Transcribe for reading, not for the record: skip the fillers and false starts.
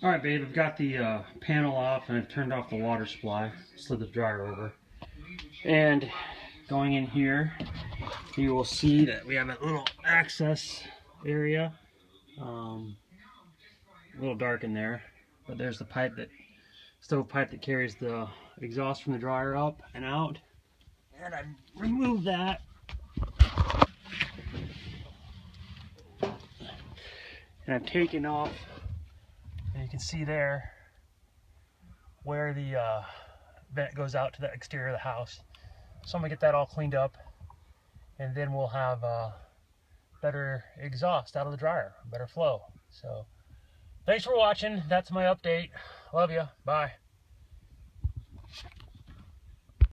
Alright babe, I've got the panel off and I've turned off the water supply. Slid the dryer over. And going in here, you will see that we have a little access area. A little dark in there, but there's the pipe, that stove pipe that carries the exhaust from the dryer up and out. And I removed that. And I've taken off, and you can see there where the vent goes out to the exterior of the house. So I'm gonna get that all cleaned up, and then we'll have better exhaust out of the dryer, better flow. So thanks for watching. That's my update. Love you. Bye.